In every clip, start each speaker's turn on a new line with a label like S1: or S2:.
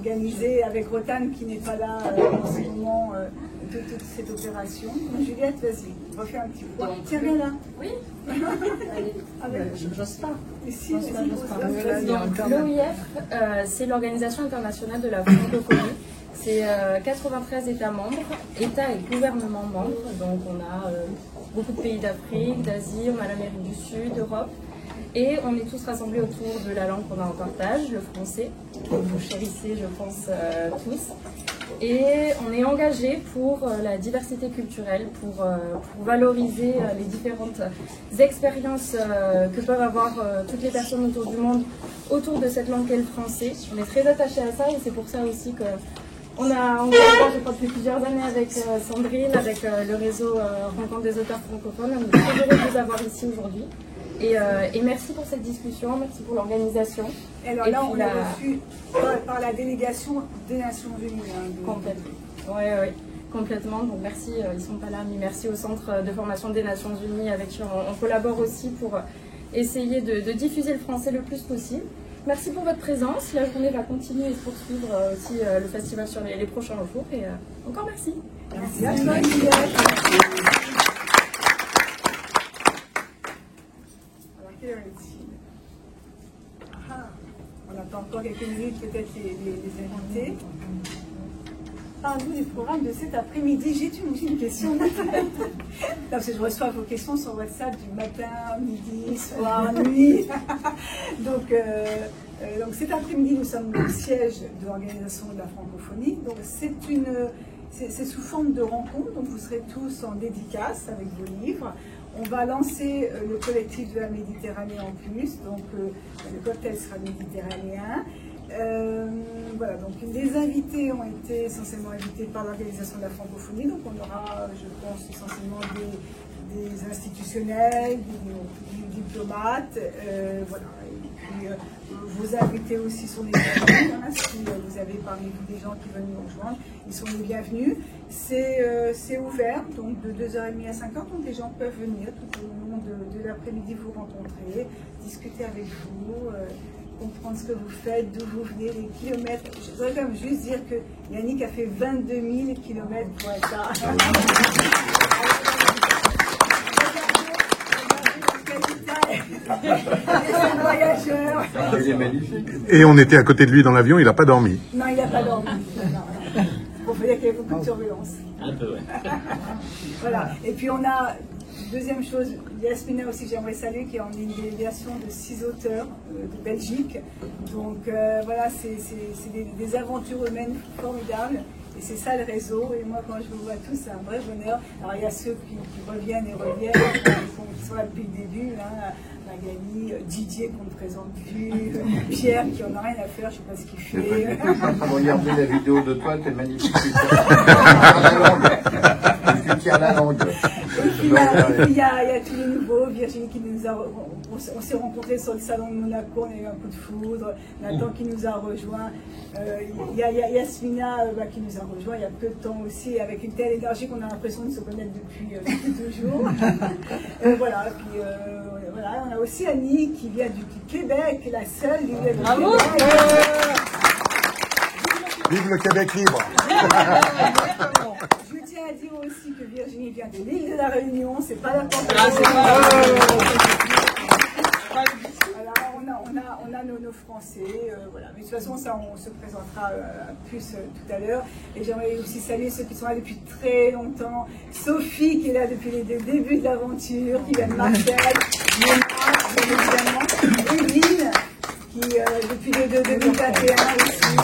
S1: organisé avec Rotan qui n'est pas là en ce moment de toute cette opération. Donc, Juliette, vas-y, refais un petit point. Tiens, viens là.
S2: Oui.
S1: J'ose pas. Ici,
S2: l'OIF, c'est l'Organisation internationale de la francophonie. C'est 93 États membres, États et gouvernements membres. Donc on a beaucoup de pays d'Afrique, d'Asie, on a l'Amérique du Sud, d'Europe. Et on est tous rassemblés autour de la langue qu'on a en partage, le français, que vous chérissez, je pense, tous. Et on est engagé pour la diversité culturelle, pour valoriser les différentes expériences que peuvent avoir toutes les personnes autour du monde, autour de cette langue qu'est le français. On est très attachés à ça et c'est pour ça aussi que on collabore, je crois, depuis plusieurs années avec Sandrine, avec le réseau Rencontre des auteurs francophones. On est très heureux de vous avoir ici aujourd'hui. Et merci pour cette discussion, merci pour l'organisation.
S1: Alors là, on l'a reçu par la délégation des Nations Unies.
S2: Complètement. Oui, complètement. Donc merci, ils ne sont pas là, mais merci au Centre de formation des Nations Unies avec qui on collabore aussi pour essayer de diffuser le français le plus possible. Merci pour votre présence. La journée va continuer et se poursuivre aussi le festival sur les prochains jours. Et encore merci.
S1: Merci à toi, Juliette. On attend encore quelques minutes, peut-être les invités. Parle-nous du programme de cet après-midi. J'ai une question. Parce que je reçois vos questions sur WhatsApp du matin, midi, soir, nuit. Donc cet après-midi, nous sommes au siège de l'Organisation de la francophonie. Donc c'est sous forme de rencontre. Donc vous serez tous en dédicace avec vos livres. On va lancer le collectif de la Méditerranée en plus, donc le cocktail sera méditerranéen. Voilà, donc les invités ont été essentiellement invités par l'Organisation de la francophonie, donc on aura, je pense, essentiellement des institutionnels, des diplomates, voilà. Et puis vos invités aussi sont les bienvenus, hein, si vous avez parmi vous des gens qui veulent nous rejoindre, ils sont les bienvenus. C'est ouvert, donc de 2h30 à 5h, donc les gens peuvent venir tout au long de l'après-midi vous rencontrer, discuter avec vous, comprendre ce que vous faites, d'où vous venez, les kilomètres. Je voudrais quand même juste dire que Yannick a fait 22 000 kilomètres pour être là. Voyageur.
S3: Et on était à côté de lui dans l'avion, il n'a pas dormi.
S1: Non, il n'a pas dormi. Bon, il faut dire qu'il y avait beaucoup de surveillance.
S4: Un peu, ouais.
S1: Voilà. Et puis on a, deuxième chose, Yasmina aussi, j'aimerais saluer, qui est en une délégation de 6 auteurs de Belgique. Donc voilà, c'est des aventures humaines formidables. Et c'est ça le réseau. Et moi, quand je vous vois tous, c'est un vrai bonheur. Alors, il y a ceux qui reviennent et reviennent, qui sont là depuis le début. Là, Magali, Didier, qu'on ne présente plus, Pierre, qui en a rien à faire, je ne sais pas ce qu'il fait.
S5: Regardez la vidéo de toi, t'es magnifique. Tu tiens la langue.
S1: Et puis, il y a tous les nouveaux. Virginie qui nous a... On s'est rencontrés sur le salon de Monaco, on a eu un coup de foudre. Nathan qui nous a rejoints. Il y a Yasmina qui nous a rejoints il y a peu de temps aussi, avec une telle énergie qu'on a l'impression de se connaître depuis toujours. Voilà, puis voilà, on a aussi Annie qui vient du Québec, la seule qui vient du Québec.
S3: Vive le Québec libre.
S1: Je tiens à dire aussi que Virginie vient de l'île de la Réunion, c'est pas la porte. On a nos Français, voilà. Mais de toute façon, ça, on se présentera plus tout à l'heure. Et j'aimerais aussi saluer ceux qui sont là depuis très longtemps. Sophie, qui est là depuis les débuts de l'aventure, qui vient de Marseille. Léna, bien évidemment. Evelyne, qui depuis 2021 aussi.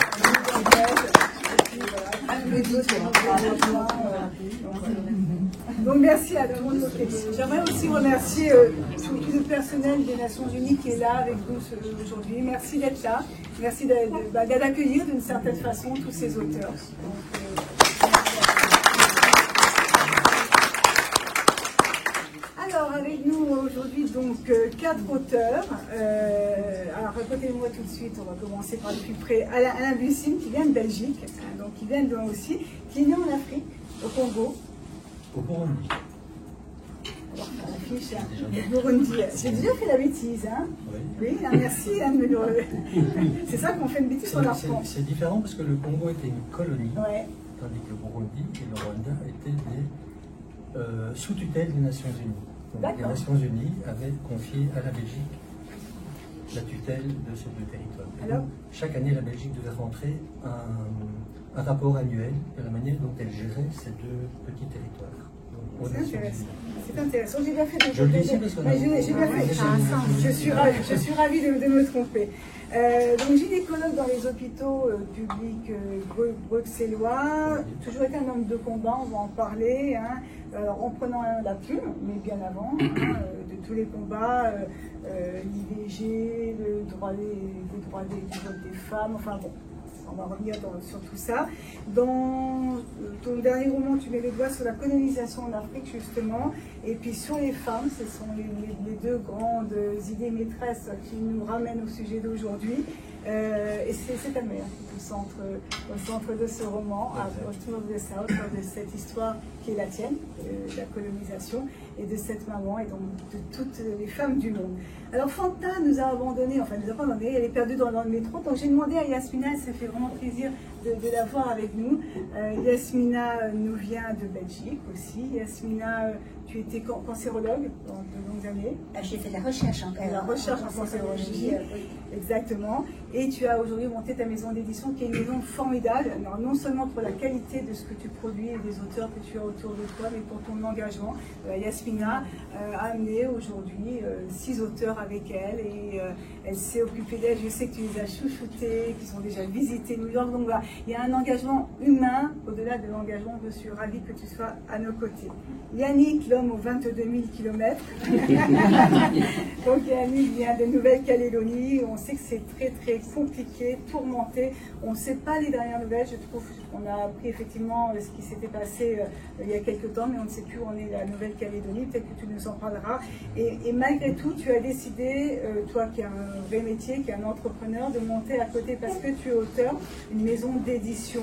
S1: Donc merci à tout le monde. J'aimerais aussi remercier tout le personnel des Nations Unies qui est là avec nous aujourd'hui. Merci d'être là. Merci d'accueillir d'une certaine façon tous ces auteurs. Alors avec nous aujourd'hui donc 4 auteurs. Alors racontez-moi tout de suite, on va commencer par le plus près. Alain Bussine qui vient de Belgique, donc qui vient de loin aussi, qui est né en Afrique, au Congo.
S5: Au Burundi.
S1: Alors Affiche du Burundi. J'ai déjà fait la bêtise, hein. Oui, merci de me le... C'est ça qu'on fait une bêtise, on apprend.
S4: C'est différent parce que le Congo était une colonie,
S1: Ouais.
S4: tandis que le Burundi et le Rwanda étaient des sous-tutelles des Nations Unies. Donc les Nations Unies avaient confié à la Belgique la tutelle de ces deux territoires. Et donc, chaque année, la Belgique devait rentrer un rapport annuel de la manière dont elle gérait ces deux petits territoires.
S1: C'est intéressant. C'est intéressant. J'ai bien fait de
S4: je le dis parce que
S1: j'ai bien fait. Je suis ravie de me tromper. Donc gynécologue dans les hôpitaux publics bruxellois, toujours été un homme de combat, on va en parler, hein. Alors, en prenant la plume, mais bien avant, hein, de tous les combats, l'IVG, le droit des femmes, enfin bon. On va revenir sur tout ça. Dans ton dernier roman, tu mets les doigts sur la colonisation en Afrique, justement, et puis sur les femmes, ce sont les deux grandes idées maîtresses qui nous ramènent au sujet d'aujourd'hui. Et c'est ta mère qui est au centre de ce roman, autour de ça, autour de cette histoire qui est la tienne, de la colonisation, et de cette maman, et donc de toutes les femmes du monde. Alors Fanta nous a abandonnés, enfin nous a pas abandonnés, elle est perdue dans le métro, donc j'ai demandé à Yasmina, ça fait vraiment plaisir de la voir avec nous. Yasmina nous vient de Belgique aussi. Yasmina, tu étais cancérologue pendant de longues années.
S6: J'ai fait de la recherche en
S1: cancérologie. Exactement. Et tu as aujourd'hui monté ta maison d'édition qui est une maison formidable, non seulement pour la qualité de ce que tu produis et des auteurs que tu as autour de toi, mais pour ton engagement. Yasmina a amené aujourd'hui 6 auteurs avec elle et elle s'est occupée d'elle. Je sais que tu les as chouchoutés, qu'ils ont déjà visité New York. Donc voilà, il y a un engagement humain au-delà de l'engagement. Je suis ravie que tu sois à nos côtés. Yannick, l'homme aux 22 000 km. Donc Yannick vient de Nouvelle-Calédonie. On sait que c'est très très compliqué, tourmenté. On ne sait pas les dernières nouvelles. Je trouve qu'on a appris effectivement ce qui s'était passé il y a quelques temps, mais on ne sait plus où on est la Nouvelle-Calédonie. Peut-être que tu nous en parleras. Et malgré tout, tu as décidé, toi qui as un vrai métier, qui est un entrepreneur, de monter à côté, parce que tu es auteur, une maison d'édition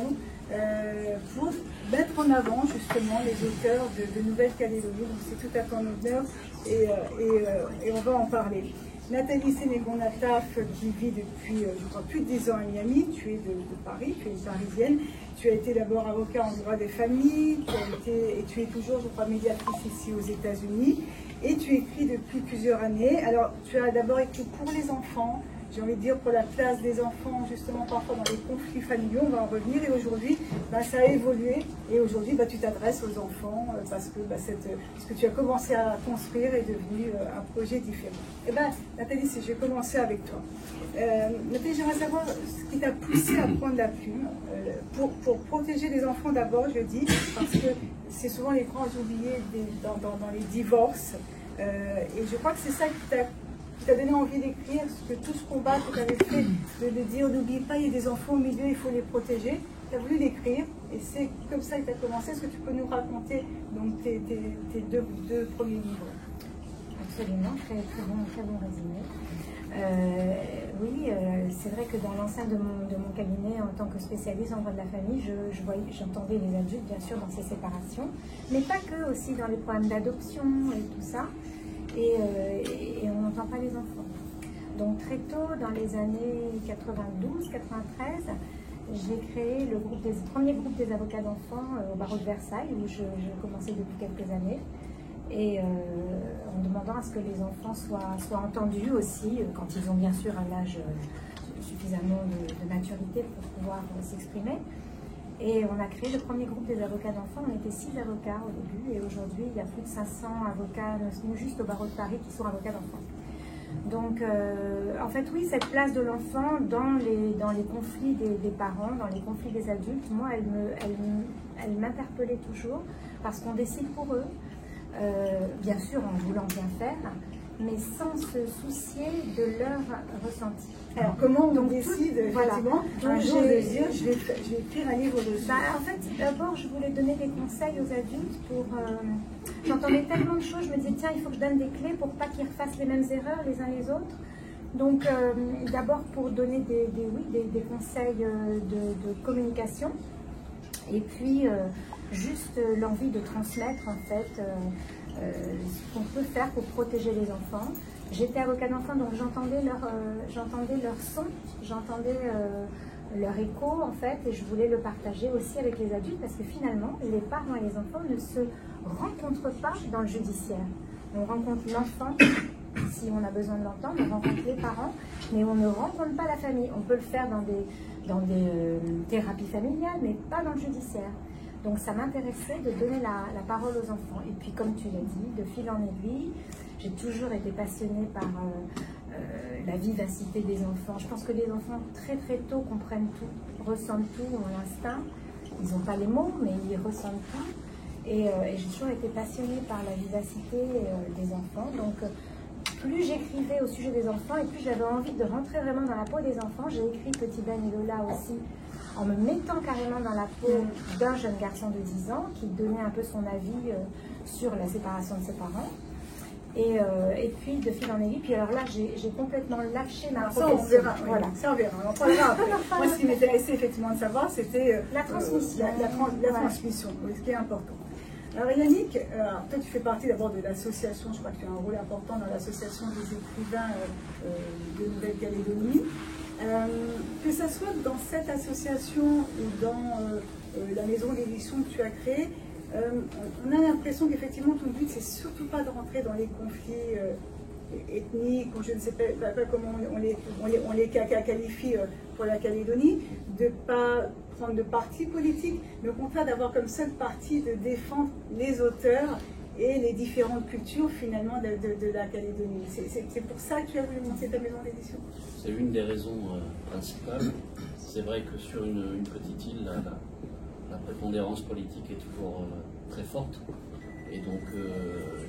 S1: pour mettre en avant justement les auteurs de Nouvelle-Calédonie. Donc c'est tout à ton honneur et on va en parler. Nathalie Sénégon-Nataf, qui vit depuis, je crois, plus de 10 ans à Miami. Tu es de Paris, tu es une Parisienne. Tu as été d'abord avocat en droit des familles, et tu es toujours, je crois, médiatrice ici aux États-Unis. Et tu écris depuis plusieurs années. Alors, tu as d'abord écrit pour les enfants, j'ai envie de dire pour la place des enfants, justement, parfois dans les conflits familiaux, on va en revenir. Et aujourd'hui, ça a évolué. Et aujourd'hui, tu t'adresses aux enfants parce que ce que tu as commencé à construire est devenu un projet différent. Eh bien, Nathalie, je vais commencer avec toi. Nathalie, j'aimerais savoir ce qui t'a poussé à prendre la plume pour protéger les enfants d'abord, je dis, parce que c'est souvent les grands oubliés dans les divorces. Et je crois que c'est ça qui t'a donné envie d'écrire, tout ce combat que tu avais fait, de dire n'oublie pas, il y a des enfants au milieu, il faut les protéger. Tu as voulu l'écrire et c'est comme ça que tu as commencé. Est-ce que tu peux nous raconter donc, tes deux premiers livres?
S6: Absolument, très bon résumé. Oui, c'est vrai que dans l'enceinte de mon cabinet, en tant que spécialiste en droit de la famille, j'entendais les adultes, bien sûr, dans ces séparations, mais pas que, aussi dans les problèmes d'adoption et tout ça. Et on n'entend pas les enfants. Donc très tôt, dans les années 92-93, j'ai créé le premier groupe des avocats d'enfants au barreau de Versailles, où je commençais depuis quelques années, et en demandant à ce que les enfants soient entendus aussi, quand ils ont bien sûr un âge suffisamment de maturité pour pouvoir s'exprimer. Et on a créé le premier groupe des avocats d'enfants. On était 6 avocats au début et aujourd'hui il y a plus de 500 avocats, juste au barreau de Paris, qui sont avocats d'enfants. Donc en fait oui, cette place de l'enfant dans les conflits des parents, dans les conflits des adultes, moi elle m'interpellait toujours parce qu'on décide pour eux, bien sûr en voulant bien faire, mais sans se soucier de leur ressenti.
S1: Alors comment on décide effectivement un jour de dire je vais écrire un livre de ça?
S6: En fait, d'abord je voulais donner des conseils aux adultes pour... J'entendais tellement de choses, je me disais tiens, il faut que je donne des clés pour pas qu'ils refassent les mêmes erreurs les uns les autres. Donc d'abord pour donner des conseils de communication. Et puis, juste l'envie de transmettre, en fait, ce qu'on peut faire pour protéger les enfants. J'étais avocat d'enfants, donc j'entendais leur son, j'entendais leur écho, en fait, et je voulais le partager aussi avec les adultes, parce que finalement, les parents et les enfants ne se rencontrent pas dans le judiciaire. On rencontre l'enfant, si on a besoin de l'entendre, on rencontre les parents, mais on ne rencontre pas la famille. On peut le faire dans des thérapies familiales, mais pas dans le judiciaire. Donc ça m'intéressait de donner la parole aux enfants. Et puis comme tu l'as dit, de fil en aiguille, j'ai toujours été passionnée par la vivacité des enfants. Je pense que les enfants très très tôt comprennent tout, ressentent tout, ont l'instinct. Ils n'ont pas les mots, mais ils ressentent tout. Et j'ai toujours été passionnée par la vivacité des enfants. Donc plus j'écrivais au sujet des enfants et plus j'avais envie de rentrer vraiment dans la peau des enfants. J'ai écrit Petit Ben et Lola aussi en me mettant carrément dans la peau d'un jeune garçon de 10 ans qui donnait un peu son avis sur la séparation de ses parents. Et puis de fil en aiguille, puis alors là j'ai complètement lâché ma profession.
S1: Ça on verra,
S6: voilà.
S1: Ça on verra, on en parlera après. Moi ce qui m'intéressait effectivement de savoir c'était
S6: la transmission.
S1: La transmission, ce qui est important. Alors Yannick, toi tu fais partie d'abord de l'association, je crois que tu as un rôle important dans l'association des écrivains de Nouvelle-Calédonie. Que ce soit dans cette association ou dans la maison d'édition que tu as créée, on a l'impression qu'effectivement ton but c'est surtout pas de rentrer dans les conflits ethniques ou je ne sais pas comment on les qualifie pour la Calédonie, de ne pas prendre de parti politique, mais au contraire d'avoir comme seul parti de défendre les auteurs et les différentes cultures finalement de la Calédonie. C'est pour ça que tu as voulu monter ta maison d'édition?
S7: C'est une des raisons principales. C'est vrai que sur une petite île, la prépondérance politique est toujours très forte. Et donc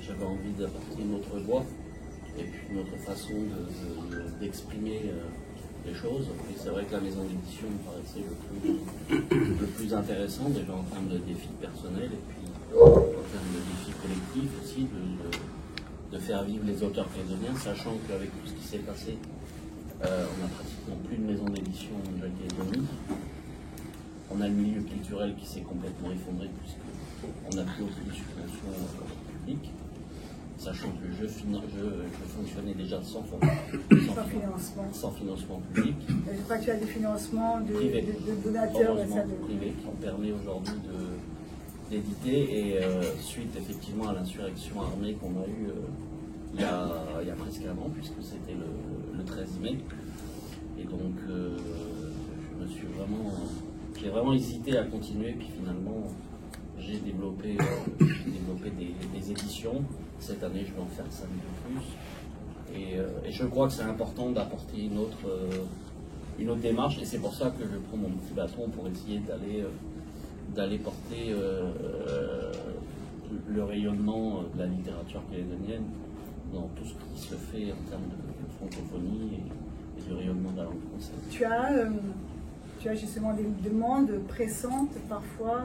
S7: j'avais envie d'apporter une autre voix et puis une autre façon d'exprimer les choses. Et c'est vrai que la maison d'édition me paraissait le plus intéressant, déjà en termes de défis personnels et puis en termes de défis collectifs aussi, de faire vivre les auteurs calédoniens, sachant qu'avec tout ce qui s'est passé, on n'a pratiquement plus de maison d'édition en Nouvelle-Calédonie. On a le milieu culturel qui s'est complètement effondré puisqu'on n'a plus aucune subvention publique, sachant que je fonctionnais déjà sans financement public.
S1: Je crois que tu as des financements de donateurs
S7: privés qui ont permis aujourd'hui d'éditer et suite effectivement à l'insurrection armée qu'on a eue il y a presque un an, puisque c'était le 13 mai. Et donc j'ai vraiment hésité à continuer, puis finalement j'ai développé des éditions. Cette année je vais en faire 5 de plus. Et je crois que c'est important d'apporter une autre démarche, et c'est pour ça que je prends mon petit bâton pour essayer d'aller porter le rayonnement de la littérature calédonienne dans tout ce qui se fait en termes de francophonie et du rayonnement de la langue française.
S1: Tu as justement des demandes pressantes parfois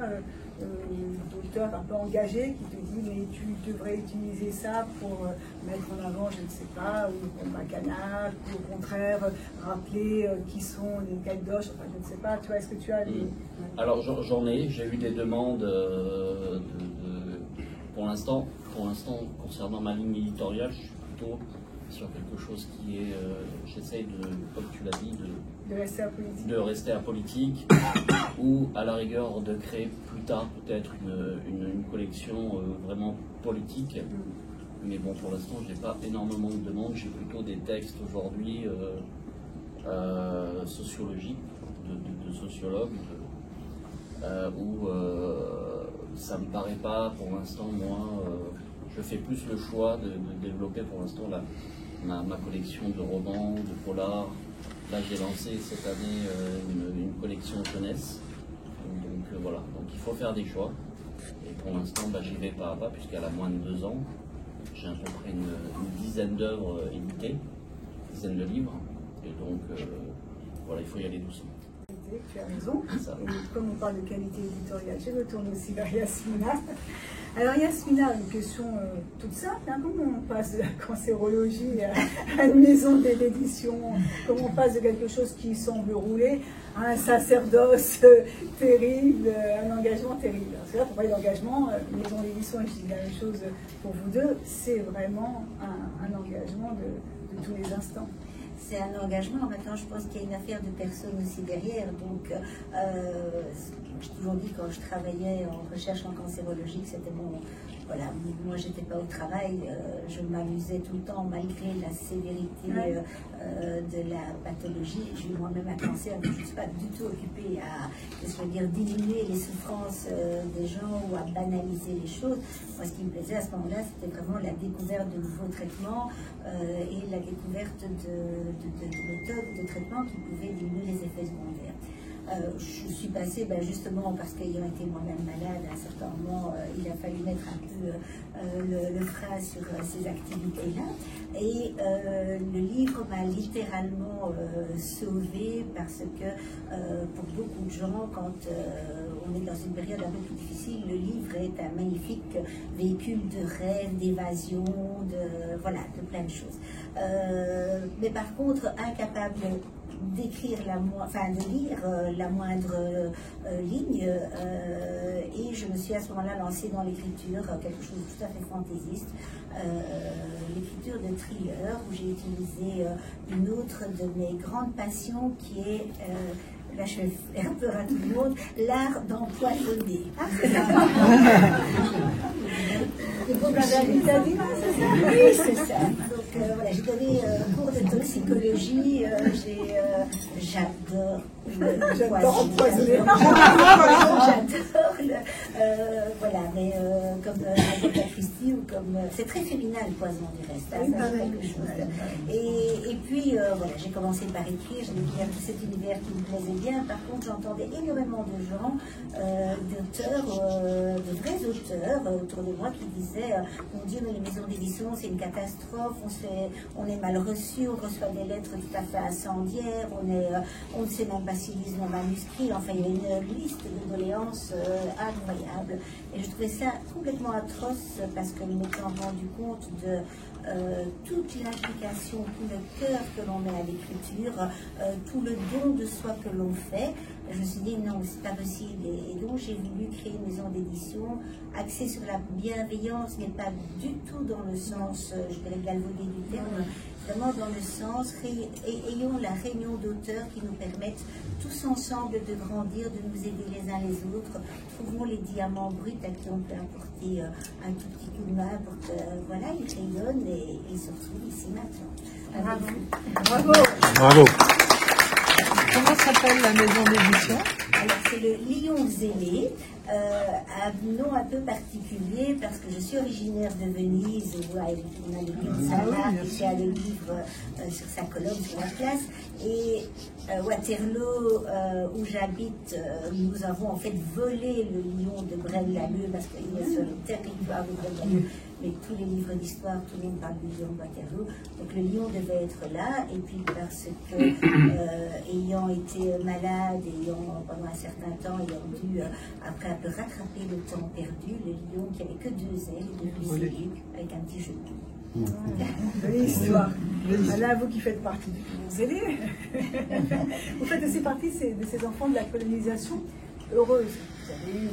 S1: d'auteurs un peu engagés qui te disent mais tu devrais utiliser ça pour mettre en avant, je ne sais pas, ou pour Macanal, ou au contraire rappeler qui sont les Caldoches, enfin je ne sais pas, tu vois, est-ce que tu as des...
S7: Alors j'ai eu des demandes pour l'instant concernant ma ligne éditoriale, je suis plutôt sur quelque chose qui est, j'essaye comme tu l'as dit, de rester apolitique ou à la rigueur de créer plus tard peut-être une collection vraiment politique. Mais bon, pour l'instant, je n'ai pas énormément de demandes, j'ai plutôt des textes aujourd'hui sociologiques, de sociologues, où ça ne me paraît pas pour l'instant, moi, je fais plus le choix de développer pour l'instant ma collection de romans, de polars. Là, j'ai lancé cette année une collection jeunesse. Donc voilà, donc il faut faire des choix. Et pour l'instant, j'y vais pas à pas, puisqu'elle a moins de 2 ans. J'ai à peu près une dizaine d'œuvres éditées, une dizaine de livres. Et donc, voilà, il faut y aller doucement.
S1: qualité, tu as raison. Et comme on parle de qualité éditoriale, je me tourne aussi vers Yasmina. Alors Yasmina, une question toute simple, hein, comment on passe de la cancérologie à une maison d'édition, comment on passe de quelque chose qui semble rouler à un sacerdoce terrible, un engagement terrible. C'est là, pour parler d'engagement, maison d'édition, et je dis la même chose pour vous deux, c'est vraiment un engagement de tous les instants.
S8: C'est un engagement. Maintenant, je pense qu'il y a une affaire de personnes aussi derrière. Donc, j'ai toujours dit quand je travaillais en recherche en cancérologie que c'était mon... Voilà, moi, j'étais pas au travail. Je m'amusais tout le temps malgré la sévérité de la pathologie. J'ai eu moi-même un cancer, donc je ne suis pas du tout occupée à, je veux dire, diminuer les souffrances des gens ou à banaliser les choses. Moi, ce qui me plaisait à ce moment-là, c'était vraiment la découverte de nouveaux traitements et la découverte de méthodes de traitement qui pouvaient diminuer les effets secondaires. Je suis passée, justement, parce qu'ayant été moi-même malade, à un certain moment, il a fallu mettre un peu le frein sur ces activités-là. Et le livre m'a littéralement sauvée parce que pour beaucoup de gens, quand on est dans une période un peu plus difficile, le livre est un magnifique véhicule de rêve, d'évasion, de plein de choses. Mais par contre, incapable d'écrire de lire la moindre ligne, et je me suis à ce moment-là lancée dans l'écriture, quelque chose de tout à fait fantaisiste, l'écriture de thriller, où j'ai utilisé une autre de mes grandes passions qui est là je vais faire peur à tout le monde, l'art d'empoisonner. Ah, c'est ça. Oui, c'est ça. Donc voilà, j'ai donné cours de toxicologie, j'adore empoisonner. J'adore voilà, mais comme Agatha Christie ou comme... c'est très féminin le poison du reste, hein, ça c'est quelque chose. Et puis voilà, j'ai commencé par écrire, j'ai découvert tout cet univers qui me plaisait bien. Par contre, j'entendais énormément de gens, d'auteurs, de vrais auteurs autour de moi qui disaient mon Dieu, mais les maisons d'édition c'est une catastrophe, on est mal reçu, on reçoit des lettres tout à fait incendiaires, on ne sait même pas s'ils lisent nos manuscrits. Enfin, il y a une liste de doléances incroyable. Et je trouvais ça complètement atroce parce que je m'étais rendu compte de toute l'implication, tout le cœur que l'on met à l'écriture, tout le don de soi que l'on fait. Je me suis dit non, c'est pas possible. Et donc j'ai voulu créer une maison d'édition axée sur la bienveillance, mais pas du tout dans le sens, je dirais, galvaudé du terme, vraiment dans le sens, ayons la réunion d'auteurs qui nous permettent tous ensemble de grandir, de nous aider les uns les autres. Trouvons les diamants bruts à qui on peut apporter un tout petit coup de main pour que voilà, ils rayonnent et se retrouvent ici maintenant.
S1: Bravo.
S8: Bravo.
S3: Bravo.
S9: Comment s'appelle la maison d'édition?
S8: Alors c'est le Lion Zélé, un nom un peu particulier parce que je suis originaire de Venise, où on a le lion de Saint-Marc qui a le livre sur sa colonne sur la place, et Waterloo, où j'habite, nous avons en fait volé le lion de Braine-l'Alleud parce qu'il est sur le territoire de Braine-l'Alleud. Mais tous les livres d'histoire, tout le monde parle du lion de Waterloo. Donc le lion devait être là, et puis parce que, ayant été malade, pendant un certain temps, ayant dû, après un peu rattraper le temps perdu, le lion qui avait que 2 ailes, est devenu Zéluc, avec un petit jeu de mots.
S1: Belle histoire. Là, vous qui faites partie du Lion Zélé, vous faites aussi partie de ces enfants de la colonisation heureuse. Vous avez eu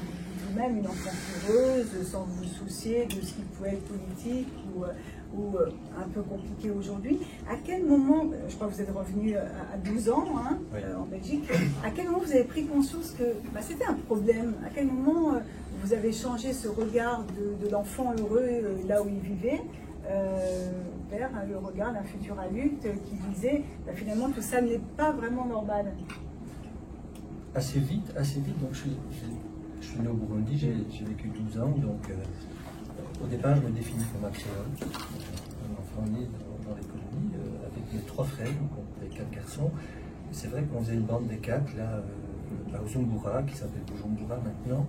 S1: vous-même une enfance heureuse, sans vous soucier de ce qui pouvait être politique ou un peu compliqué aujourd'hui. À quel moment, je crois que vous êtes revenu à 12 ans hein, en Belgique, à quel moment vous avez pris conscience que c'était un problème? À quel moment vous avez changé ce regard de l'enfant heureux là où il vivait vers le regard d'un futur adulte qui disait finalement tout ça n'est pas vraiment normal?
S4: Assez vite. Donc je suis né au Burundi, j'ai vécu 12 ans, donc au départ je me définis comme un créole, un enfant né dans les colonies, avec mes 3 frères, donc on était 4 garçons. C'est vrai qu'on faisait une bande des 4 là, à Bujumbura, qui s'appelle Bujumbura maintenant,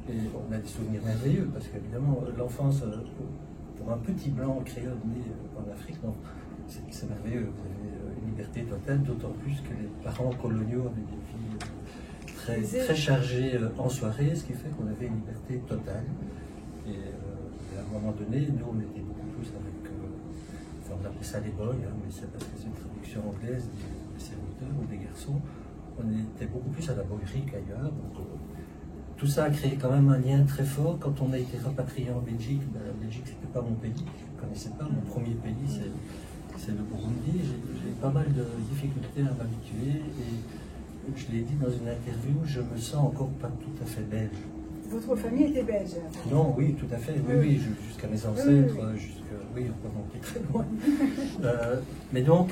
S4: et on a des souvenirs merveilleux, parce qu'évidemment l'enfance, pour un petit blanc créole né en Afrique, c'est merveilleux, vous avez une liberté totale, d'autant plus que les parents coloniaux avaient des vies très chargé en soirée, ce qui fait qu'on avait une liberté totale. Et à un moment donné, nous, on était beaucoup plus avec, enfin, on appelait ça les boys, hein, mais c'est parce que c'est une traduction anglaise des serviteurs ou des garçons. On était beaucoup plus à la boyerie qu'ailleurs. Tout ça a créé quand même un lien très fort. Quand on a été rapatrié en Belgique, ben, la Belgique, c'était pas mon pays, je ne connaissais pas. Mon premier pays, c'est le Burundi. J'ai pas mal de difficultés à m'habituer et je l'ai dit dans une interview, je me sens encore pas tout à fait belge.
S1: Votre famille était belge?
S4: Non, oui, tout à fait. Oui, jusqu'à mes ancêtres, oui, on peut monter très loin. Mais donc,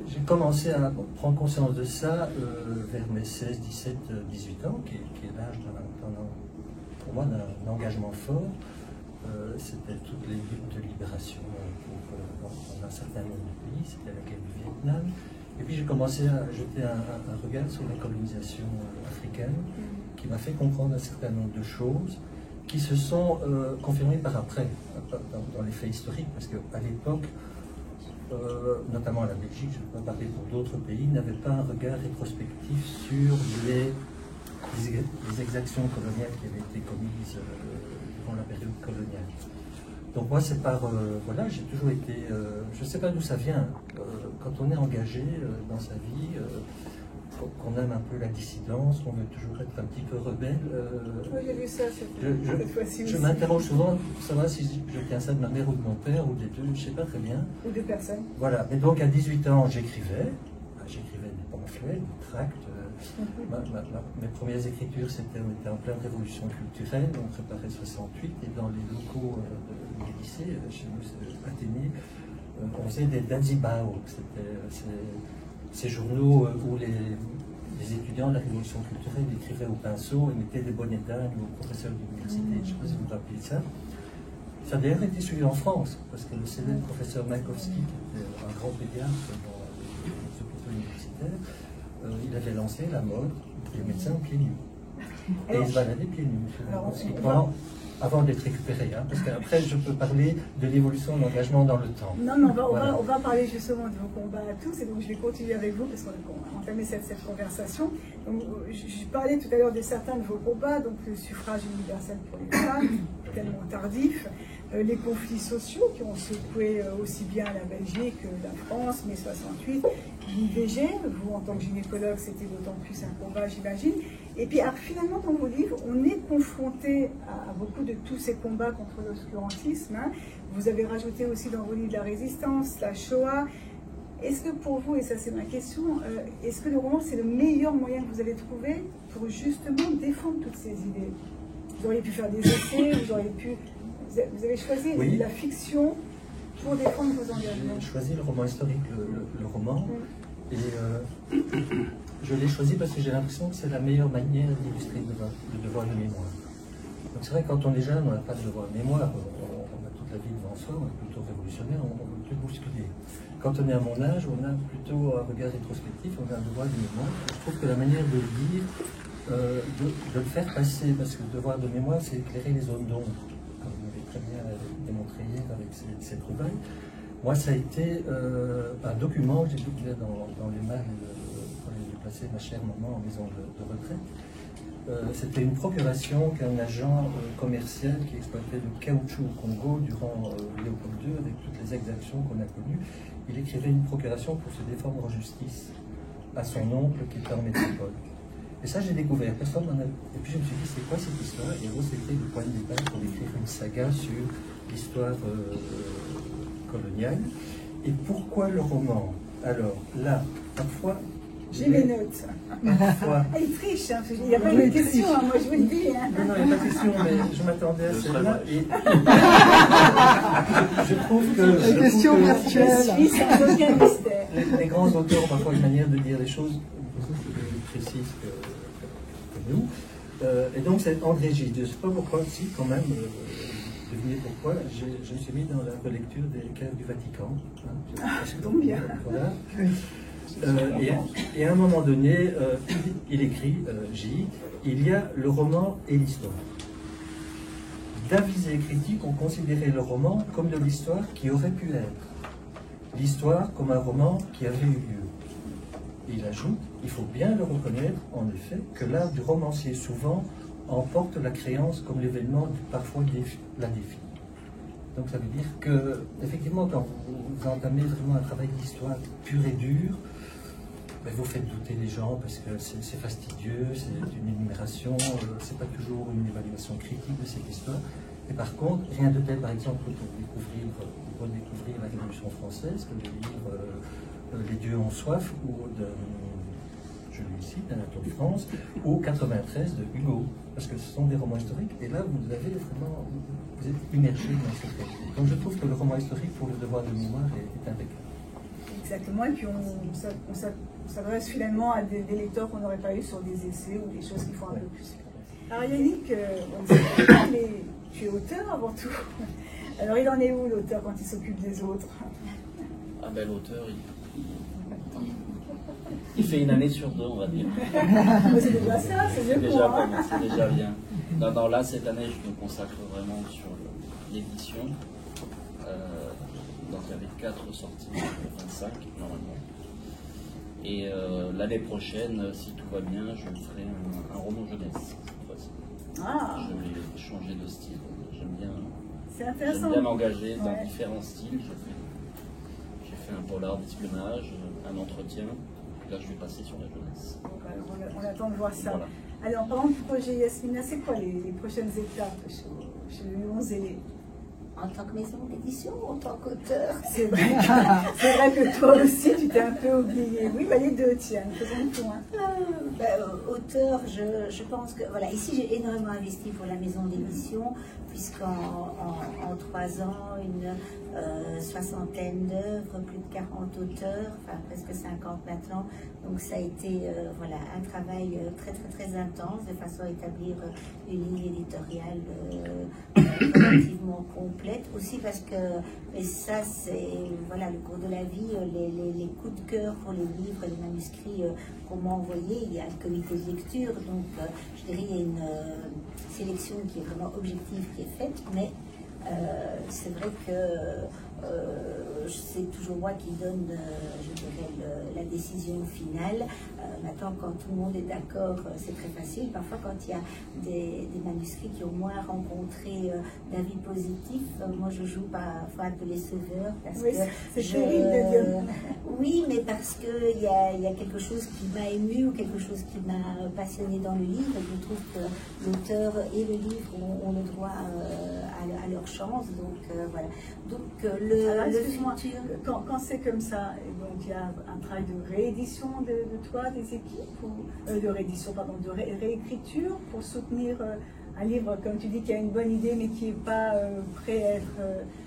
S4: j'ai commencé à prendre conscience de ça vers mes 16, 17, 18 ans, qui est l'âge pour moi d'un engagement fort. C'était toutes les luttes de libération dans un certain nombre de pays, c'était la guerre du Vietnam. Et puis j'ai commencé à jeter un regard sur la colonisation africaine, qui m'a fait comprendre un certain nombre de choses qui se sont confirmées par après, dans les faits historiques, parce qu'à l'époque, notamment la Belgique, je ne peux pas parler pour d'autres pays, n'avait pas un regard rétrospectif sur les exactions coloniales qui avaient été commises durant la période coloniale. Donc moi, c'est par... voilà, j'ai toujours été... je ne sais pas d'où ça vient. Quand on est engagé dans sa vie, qu'on aime un peu la dissidence, qu'on veut toujours être un petit peu rebelle...
S1: oui, j'ai vu ça cette fois-ci aussi.
S4: Je m'interroge souvent pour savoir si je tiens ça de ma mère ou de mon père, ou des deux, je ne sais pas très bien.
S1: Ou de personnes.
S4: Voilà, mais donc à 18 ans, j'écrivais des pamphlets, des tracts. Mes premières écritures, on était en pleine révolution culturelle, on préparait 68, et dans les locaux des lycées, chez nous, Athénée, on faisait des Danzibao, c'était ces journaux où les étudiants de la révolution culturelle écrivaient au pinceau et mettaient des bonnets d'âne aux professeurs d'université, je ne sais pas si vous vous rappelez de ça. Ça a d'ailleurs été suivi en France, parce que le célèbre professeur Mankowski, qui était un grand pédiatre dans les hôpitaux universitaires, il avait lancé la mode des médecins pieds nus. Et il se baladait pieds nus, avant d'être récupéré, hein, parce qu'après je peux parler de l'évolution de l'engagement dans le temps.
S1: Non, mais on va parler justement de vos combats à tous, et donc je vais continuer avec vous, parce qu'on a entamé cette conversation. Donc, je parlais tout à l'heure de certains de vos combats, donc le suffrage universel pour les femmes, tellement tardif, les conflits sociaux qui ont secoué aussi bien la Belgique que la France, mai 68, l'IVG, vous en tant que gynécologue, c'était d'autant plus un combat, j'imagine. Et puis alors, finalement, dans vos livres, on est confronté à beaucoup de tous ces combats contre l'obscurantisme. Hein. Vous avez rajouté aussi dans vos livres la résistance, la Shoah. Est-ce que pour vous, et ça c'est ma question, est-ce que le roman c'est le meilleur moyen que vous avez trouvé pour justement défendre toutes ces idées? Vous auriez pu faire des essais, vous avez choisi la fiction pour défendre vos engagements.
S4: J'ai choisi le roman historique, le roman, et je l'ai choisi parce que j'ai l'impression que c'est la meilleure manière d'illustrer le devoir de mémoire. Donc c'est vrai que quand on est jeune, on n'a pas de devoir de mémoire, on a toute la vie devant soi, on est plutôt révolutionnaire, on veut tout bousculer. Quand on est à mon âge, on a plutôt un regard rétrospectif, on a un devoir de mémoire. Je trouve que la manière de le lire, de le faire passer, parce que le devoir de mémoire, c'est éclairer les zones d'ombre, comme vous l'avez très bien démontré hier avec ces trouvailles. Moi, ça a été un document que j'ai découvert dans les mails quand j'ai dû placer ma chère maman en maison de retraite. C'était une procuration qu'un agent commercial qui exploitait le caoutchouc au Congo durant Léopold II, avec toutes les exactions qu'on a connues, il écrivait une procuration pour se défendre en justice à son oncle qui était en métropole. Et ça, j'ai découvert. Personne n'en a... Et puis je me suis dit, c'est quoi cette histoire? Et gros, c'était le point de départ pour écrire une saga sur l'histoire coloniale. Et pourquoi le roman? Alors, là, parfois...
S1: J'ai mes notes.
S4: Parfois...
S1: Il triche, hein, il n'y a pas de question, hein, moi je vous le dis. Hein.
S4: Non, il n'y a pas de question, mais je m'attendais à celle-là. Et... je trouve que...
S9: La question virtuelle.
S1: Sans aucun mystère.
S4: Les grands auteurs ont parfois une manière de dire les choses plus précises que nous. Et donc, c'est André Gide. Je ne sais pas pourquoi, si, quand même... devinez pourquoi, je me suis mis dans la relecture des caves du Vatican. Hein,
S1: ça tombe bien.
S4: Voilà. Et à un moment donné, il écrit, Gide, il y a le roman et l'histoire. D'avisés critiques ont considéré le roman comme de l'histoire qui aurait pu être. L'histoire comme un roman qui avait eu lieu. Et il ajoute, il faut bien le reconnaître, en effet, que l'art du romancier souvent emporte la créance comme l'événement parfois la défie. Donc ça veut dire que, effectivement, quand vous entamez vraiment un travail d'histoire pur et dur, ben vous faites douter les gens parce que c'est fastidieux, c'est une énumération, c'est pas toujours une évaluation critique de cette histoire. Et par contre, rien de tel, par exemple, pour redécouvrir la Révolution française, que le livre Les dieux ont soif, ou de, je le cite, d'Anatole France, ou 93 de Hugo, parce que ce sont des romans historiques, et là, vous avez vraiment, vous êtes immergé dans cette réalité. Donc je trouve que le roman historique, pour le devoir de mémoire, est impeccable.
S1: Exactement, et puis on s'adresse finalement à des lecteurs qu'on n'aurait pas eu sur des essais ou des choses qui font un peu plus. Alors Yannick, on sait pas, mais tu es auteur avant tout. Alors il en est où l'auteur quand il s'occupe des autres?
S7: Ah ben l'auteur, il fait une année sur deux, on va dire.
S1: C'est déjà ça, c'est mieux
S7: déjà
S1: pour moi.
S7: C'est déjà bien. Non, là, cette année, je me consacre vraiment sur l'édition. Donc il y avait 4 sorties, 25 normalement. Et l'année prochaine, si tout va bien, je ferai un roman jeunesse.
S1: Ah.
S7: Je vais changer de style.
S1: J'aime
S7: bien m'engager dans différents styles. J'ai fait un polar d'espionnage, un entretien. Là, je vais passer sur la jeunesse.
S1: On attend de voir ça.
S7: Voilà.
S1: Alors, par exemple, projet Yasmina, c'est quoi les prochaines étapes chez le Lion Zélé?
S8: En tant que maison d'édition ou en tant qu'auteur?
S1: C'est vrai que toi aussi, tu t'es un peu oublié. Oui, bah les deux, tiens, faisons le point.
S8: Auteur, je pense que, voilà, ici j'ai énormément investi pour la maison d'édition, puisqu'en 3 ans, une soixantaine d'œuvres, plus de 40 auteurs, enfin presque 50 maintenant. Donc ça a été voilà, un travail très intense, de façon à établir une ligne éditoriale relativement complète. Aussi parce que, et ça c'est voilà, le cours de la vie, les coups de cœur pour les livres, les manuscrits qu'on m'a envoyés, il y a un comité de lecture, donc je dirais il y a une sélection qui est vraiment objective qui est faite, mais c'est vrai que c'est toujours moi qui donne, je dirais, la décision finale. Maintenant, quand tout le monde est d'accord, c'est très facile. Parfois, quand il y a des manuscrits qui ont moins rencontré d'avis positifs, moi je joue parfois un peu les sauveurs. Parce
S1: oui,
S8: que
S1: c'est terrible de dire.
S8: Oui, mais parce qu'il y a quelque chose qui m'a ému ou quelque chose qui m'a passionné dans le livre. Je trouve que l'auteur et le livre ont le droit à leur chance. Donc voilà. Donc le futur.
S1: Quand c'est comme ça, donc il y a un travail de réédition de toi, des équipes, ou de réédition, pardon, de réécriture pour soutenir un livre, comme tu dis, qui a une bonne idée mais qui n'est pas prêt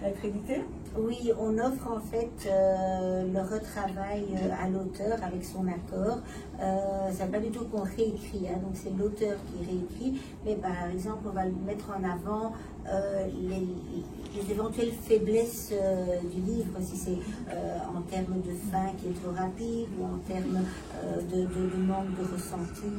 S1: à être édité?
S8: Oui, on offre en fait le retravail à l'auteur avec son accord. Ça n'est pas du tout qu'on réécrit, hein, donc c'est l'auteur qui réécrit, mais par exemple on va mettre en avant les éventuelles faiblesses du livre, si c'est en termes de fin qui est trop rapide ou en termes de manque de ressenti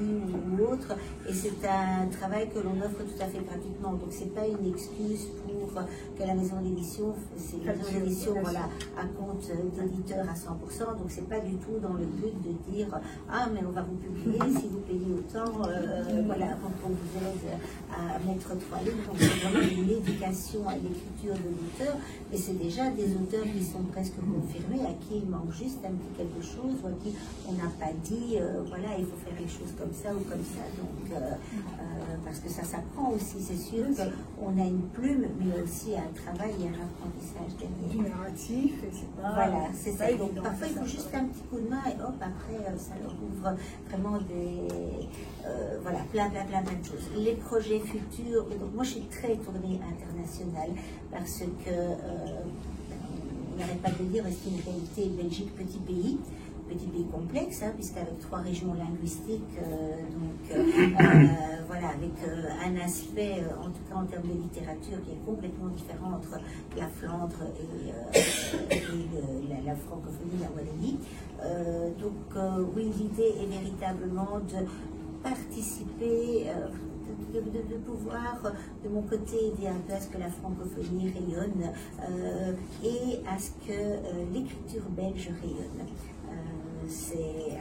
S8: ou autre. Et c'est un travail que l'on offre tout à fait gratuitement. Donc c'est pas une excuse pour que la maison d'édition, c'est une maison d'édition voilà, à compte d'éditeur à 100%. Donc c'est pas du tout dans le but de dire ah mais on va vous publier si vous payez autant, voilà, on vous aide à mettre 3 livres. Donc c'est vraiment une éducation à l'écriture de l'auteur, mais c'est déjà des auteurs qui sont presque confirmés, à qui il manque juste un petit quelque chose, ou à qui on n'a pas dit, voilà, il faut faire les choses comme ça ou comme ça. Donc, parce que ça s'apprend aussi, c'est sûr qu'on a une plume, mais aussi un travail et un apprentissage derrière.
S1: Du narratif, et c'est pas...
S8: Voilà, c'est ça. Donc, parfois, il faut juste un petit coup de main et hop, après, ça leur ouvre vraiment des... voilà, plein de choses. Les projets futurs, donc moi je suis très tournée internationale parce que on n'arrête pas de le dire, c'est une réalité Belgique, petit pays complexe, hein, puisqu'avec 3 régions linguistiques, voilà, avec un aspect, en tout cas en termes de littérature, qui est complètement différent entre la Flandre et la francophonie, la Wallonie. Oui, l'idée est véritablement de participer, de pouvoir, de mon côté, aider un peu à ce que la francophonie rayonne et à ce que l'écriture belge rayonne.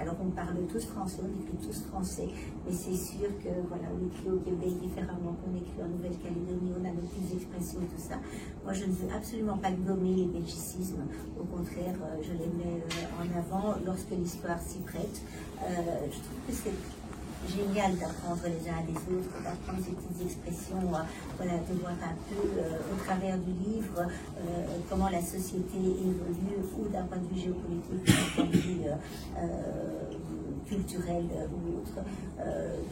S8: alors on parle tous français, on écrit tous français, mais c'est sûr que voilà, on écrit au Québec différemment qu'on écrit en Nouvelle-Calédonie, on a nos petites expressions, tout ça. Moi, je ne veux absolument pas gommer les belgicismes, au contraire, je les mets en avant lorsque l'histoire s'y prête. Je trouve que c'est génial d'apprendre les uns des autres, d'apprendre ces petites expressions, voilà, de voir un peu au travers du livre comment la société évolue, ou d'un point de vue géopolitique, ou d'un point de vue culturel ou autre.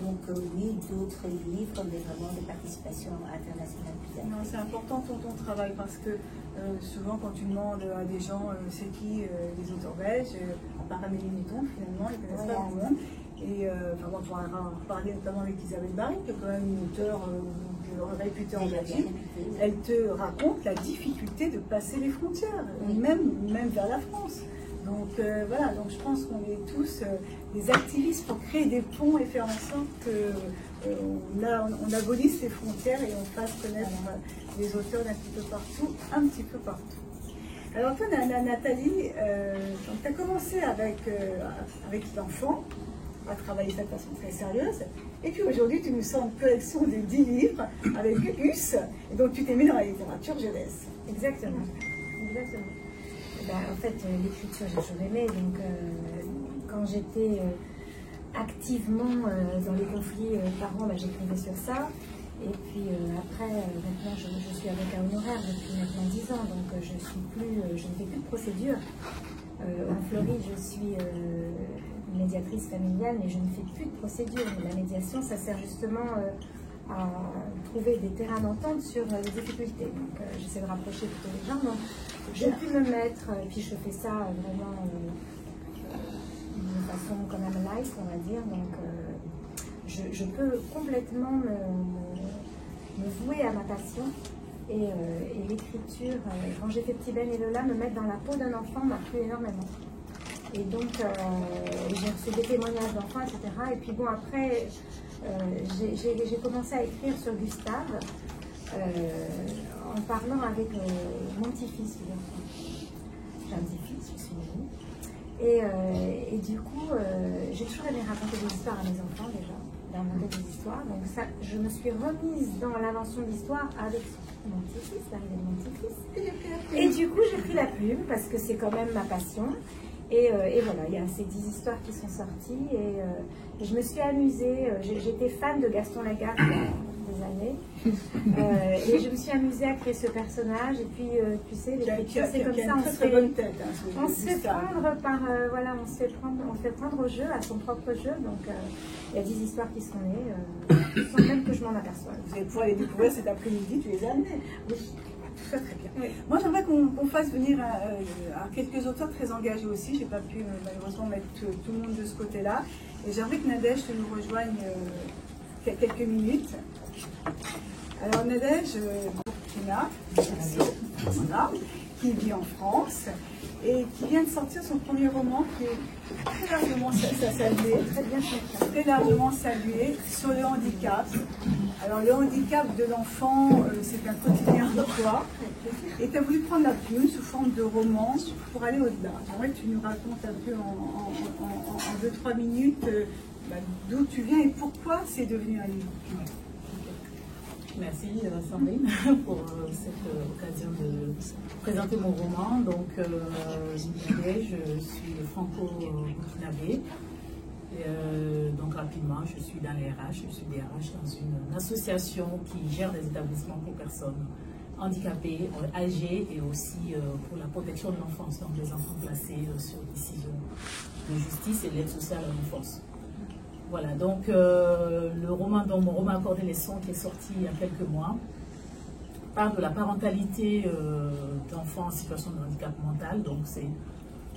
S8: Donc oui, d'autres livres, mais vraiment des participations internationales plus actives.
S1: Non, c'est important ton travail, parce que souvent quand tu demandes à des gens c'est qui les auteurs belges, à part Amélie Nothomb, finalement, ils ne connaissent pas grand monde. Et enfin, bon, on va parler notamment avec Isabelle Barry, qui est quand même une auteure réputée en Belgique. Elle te raconte la difficulté de passer les frontières, même vers la France. Donc voilà, donc je pense qu'on est tous des activistes pour créer des ponts et faire en sorte qu'on abolisse les frontières et on fasse connaître les auteurs d'un petit peu partout, un petit peu partout. Alors toi, Nathalie, tu as commencé avec l'enfant, à travailler de façon très sérieuse, et puis aujourd'hui tu nous sors une collection de 10 livres avec Us, et donc tu t'es mis dans la littérature jeunesse.
S6: Exactement. Exactement. En fait, l'écriture, j'ai toujours aimé, donc quand j'étais activement dans les conflits parents, j'écrivais sur ça, et puis après, maintenant je suis avocat honoraire depuis maintenant 10 ans, donc je ne fais plus de procédure. En Floride, je suis médiatrice familiale, mais je ne fais plus de procédure. La médiation, ça sert justement à trouver des terrains d'entente sur les difficultés. Donc, j'essaie de rapprocher plutôt les gens. Donc, j'ai pu me mettre, et puis je fais ça vraiment de façon quand même light, on va dire. Donc, je peux complètement me vouer à ma passion. Et l'écriture, quand j'ai fait Petit Ben et Lola, me mettre dans la peau d'un enfant m'a plu énormément. Et donc, j'ai reçu des témoignages d'enfants, etc. Et puis bon, après, j'ai commencé à écrire sur Gustave en parlant avec mon petit-fils. J'ai un petit-fils, je suis née. Et du coup, j'ai toujours aimé raconter des histoires à mes enfants déjà, d'inventer des histoires. Donc ça, je me suis remise dans l'invention d'histoires avec mon petit-fils, l'arrivée de mon petit-fils. Et du coup, j'ai pris la plume parce que c'est quand même ma passion. Et voilà, il y a ces 10 histoires qui sont sorties et je me suis amusée. J'étais fan de Gaston Lagarde il y a des années et je me suis amusée à créer ce personnage. Et puis, tu sais, l'écriture, c'est comme ça, on se fait prendre par, voilà, on se fait prendre au jeu, à son propre jeu. Donc, il y a 10 histoires qui sont nées, sans même que je m'en aperçoive.
S1: Vous allez pouvoir les découvrir cet après-midi, tu les as amenés.
S6: Oui.
S1: Très très bien. Oui. Moi j'aimerais qu'on fasse venir quelques auteurs très engagés aussi. J'ai pas pu malheureusement mettre tout le monde de ce côté-là. Et j'aimerais que Nadège nous rejoigne quelques minutes. Alors Nadège Burkina, qui vit en France et qui vient de sortir son premier roman qui est très largement salué, très largement salué sur le handicap. Alors le handicap de l'enfant, c'est un quotidien de toi. Et tu as voulu prendre la plume sous forme de roman pour aller au-delà. J'aimerais que tu nous racontes un peu en 2-3 minutes d'où tu viens et pourquoi c'est devenu un livre.
S10: Merci Sandrine pour cette occasion de présenter mon roman. Donc, je suis franco-burkinabé. Donc rapidement, je suis dans les RH, je suis DRH dans une association qui gère des établissements pour personnes handicapées, âgées et aussi pour la protection de l'enfance, donc les enfants placés sur décision de justice et l'aide sociale à l'enfance. Voilà, donc le roman, dont mon roman Accorder les sons, qui est sorti il y a quelques mois, parle de la parentalité d'enfants en situation de handicap mental. Donc c'est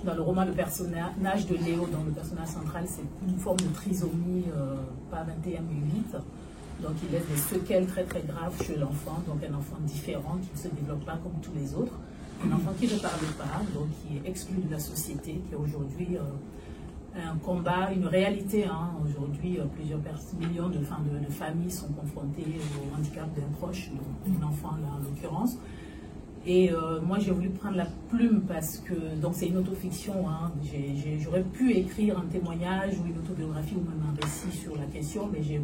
S10: dans le roman le personnage de Léo, dont le personnage central, c'est une forme de trisomie, pas 21 mais 8. Donc il laisse des séquelles très très graves chez l'enfant, donc un enfant différent qui ne se développe pas comme tous les autres, un enfant qui ne parle pas, donc qui est exclu de la société, qui est aujourd'hui un combat, une réalité. Aujourd'hui, plusieurs millions de familles sont confrontées au handicap d'un proche, donc un enfant là en l'occurrence. Et moi, j'ai voulu prendre la plume parce que, donc c'est une autofiction, hein, j'aurais pu écrire un témoignage ou une autobiographie ou même un récit sur la question, mais j'ai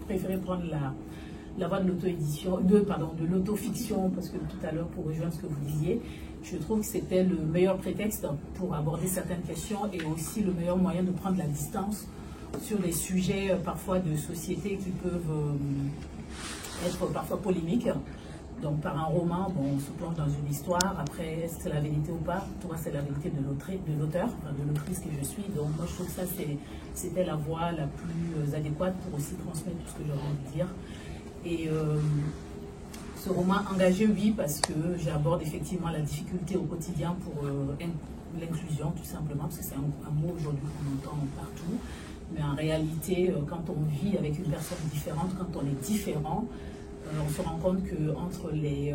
S10: préféré prendre la voie de l'auto-édition, de l'autofiction, parce que tout à l'heure, pour rejoindre ce que vous disiez, je trouve que c'était le meilleur prétexte pour aborder certaines questions et aussi le meilleur moyen de prendre la distance sur des sujets parfois de société qui peuvent être parfois polémiques. Donc par un roman, bon, on se plonge dans une histoire, après est-ce que c'est la vérité ou pas? Pour moi c'est la vérité de l'auteur, enfin, de l'autrice que je suis. Donc moi je trouve que ça c'était la voie la plus adéquate pour aussi transmettre tout ce que j'aurais envie de dire. Et ce roman engagé, oui, parce que j'aborde effectivement la difficulté au quotidien pour l'inclusion tout simplement, parce que c'est un mot aujourd'hui qu'on entend partout. Mais en réalité, quand on vit avec une personne différente, quand on est différent, on se rend compte qu'entre les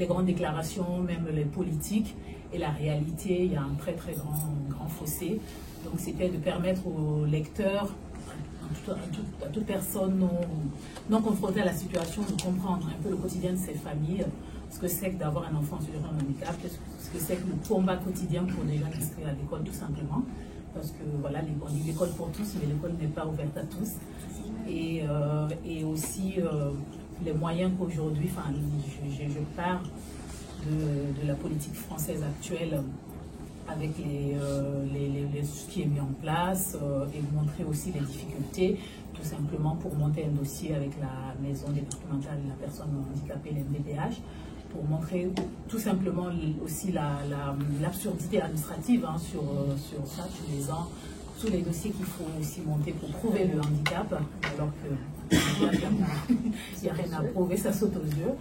S10: grandes déclarations, même les politiques, et la réalité, il y a un très très grand fossé. Donc c'était de permettre aux lecteurs, à toute personne non confrontée à la situation, de comprendre un peu le quotidien de ces familles, ce que c'est que d'avoir un enfant sur un handicap, ce que c'est que le combat quotidien pour des gens inscrits à l'école tout simplement. Parce que voilà, on dit l'école pour tous, mais l'école n'est pas ouverte à tous. Et aussi les moyens qu'aujourd'hui, enfin, je pars de la politique française actuelle avec ce qui est mis en place et montrer aussi les difficultés, tout simplement pour monter un dossier avec la maison départementale de la personne handicapée, l'MDPH, pour montrer tout simplement aussi l'absurdité administrative hein, sur ça, tous les dossiers qu'il faut aussi monter pour prouver le handicap, alors qu'il n'y a rien à prouver, ça saute aux yeux.